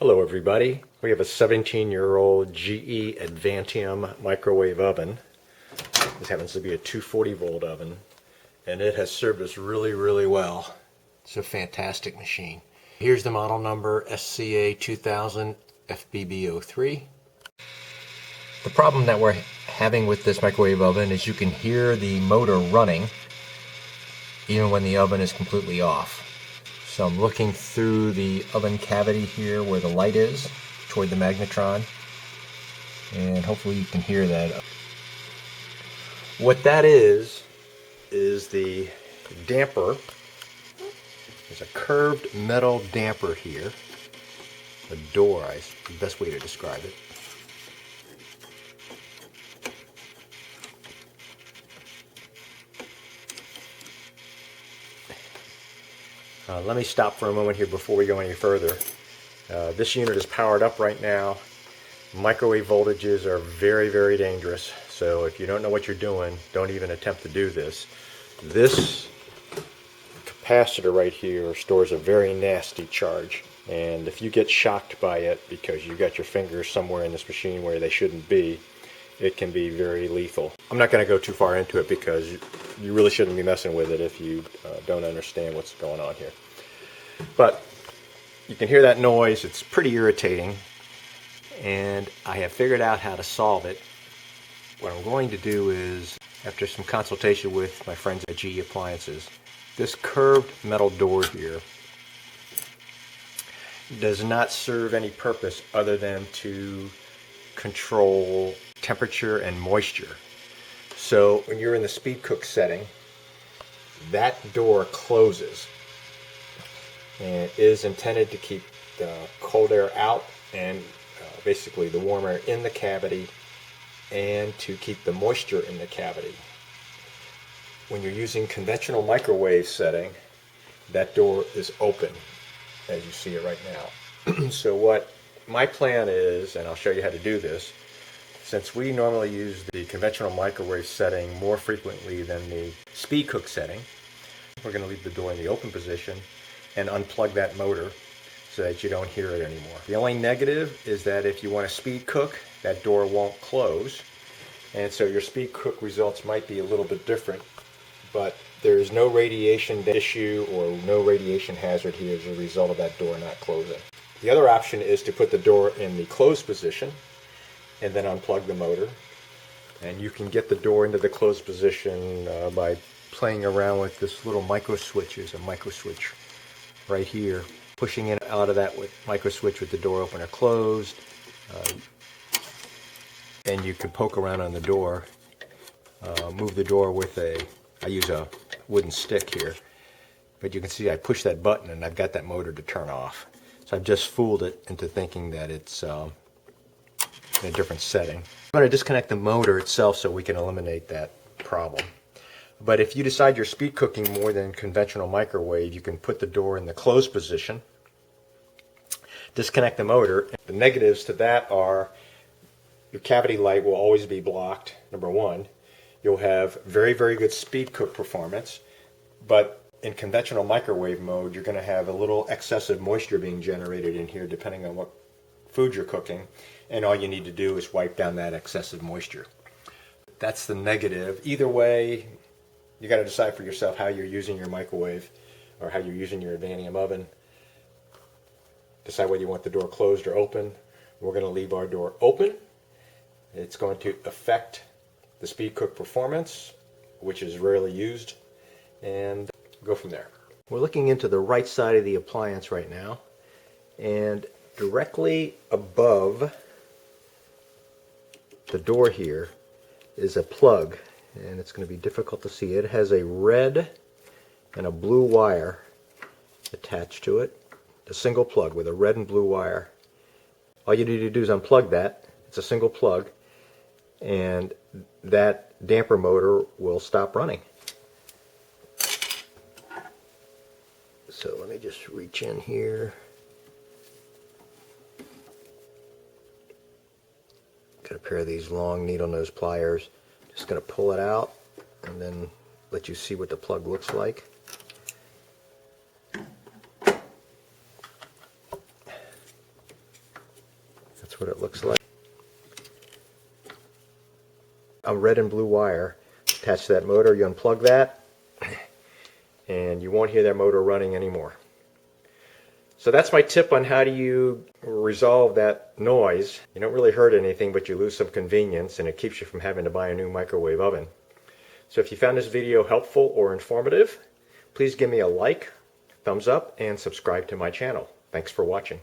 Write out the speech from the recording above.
Hello everybody. We have a 17-year-old GE Advantium microwave oven. This happens to be a 240 volt oven, and it has served us really well. It's a fantastic machine. Here's the model number, SCA 2000 FBB03. The problem that we're having with this microwave oven is you can hear the motor running even when the oven is completely off. So I'm looking through the oven cavity here where the light is toward the magnetron, and hopefully you can hear that. What that is the damper. There's a curved metal damper here. A door is the best way to describe it. Let me stop for a moment here before we go any further. This unit is powered up right now. Microwave voltages are very dangerous, so if you don't know what you're doing, don't even attempt to do this. This capacitor right here stores a very nasty charge, and if you get shocked by it because you got your fingers somewhere in this machine where they shouldn't be, it can be very lethal. I'm not going to go too far into it because you really shouldn't be messing with it if you don't understand what's going on here. But you can hear that noise. It's pretty irritating, and I have figured out how to solve it. What I'm going to do is, after some consultation with my friends at GE Appliances, this curved metal door here does not serve any purpose other than to control temperature and moisture. So when you're in the speed cook setting, that door closes, and it is intended to keep the cold air out and basically the warm air in the cavity, and to keep the moisture in the cavity. When you're using conventional microwave setting, that door is open, as you see it right now. So what my plan is, and I'll show you how to do this, since we normally use the conventional microwave setting more frequently than the speed cook setting, we're going to leave the door in the open position and unplug that motor so that you don't hear it anymore. The only negative is that if you want to speed cook, that door won't close, and so your speed cook results might be a little bit different, but there's no radiation issue or no radiation hazard here as a result of that door not closing. The other option is to put the door in the closed position and then unplug the motor, and you can get the door into the closed position by playing around with this little micro switch. There's a micro switch right here, pushing in out of that with micro switch with the door open or closed, and you can poke around on the door, move the door with I use a wooden stick here, but you can see I push that button and I've got that motor to turn off. So I've just fooled it into thinking that it's in a different setting. I'm going to disconnect the motor itself so we can eliminate that problem. But if you decide you're speed cooking more than conventional microwave, you can put the door in the closed position, disconnect the motor. The negatives to that are your cavity light will always be blocked, number one. You'll have very good speed cook performance, but in conventional microwave mode, you're going to have a little excessive moisture being generated in here depending on what food you're cooking, and all you need to do is wipe down that excessive moisture. That's the negative. Either way, you got to decide for yourself how you're using your microwave or how you're using your Advantium oven. Decide whether you want the door closed or open. We're going to leave our door open. It's going to affect the speed cook performance, which is rarely used, and go from there. We're looking into the right side of the appliance right now, and directly above the door here is a plug, and it's going to be difficult to see. It has a red and a blue wire attached to it, a single plug with a red and blue wire. All you need to do is unplug that. It's a single plug, and that damper motor will stop running. So let me just reach in here. Got a pair of these long needle nose pliers. Just going to pull it out and then let you see what the plug looks like. what it looks like. A red and blue wire attached to that motor. You unplug that and you won't hear that motor running anymore. So that's my tip on how do you resolve that noise. You don't really hurt anything, but you lose some convenience, and it keeps you from having to buy a new microwave oven. So if you found this video helpful or informative, please give me a like, thumbs up, and subscribe to my channel. Thanks for watching.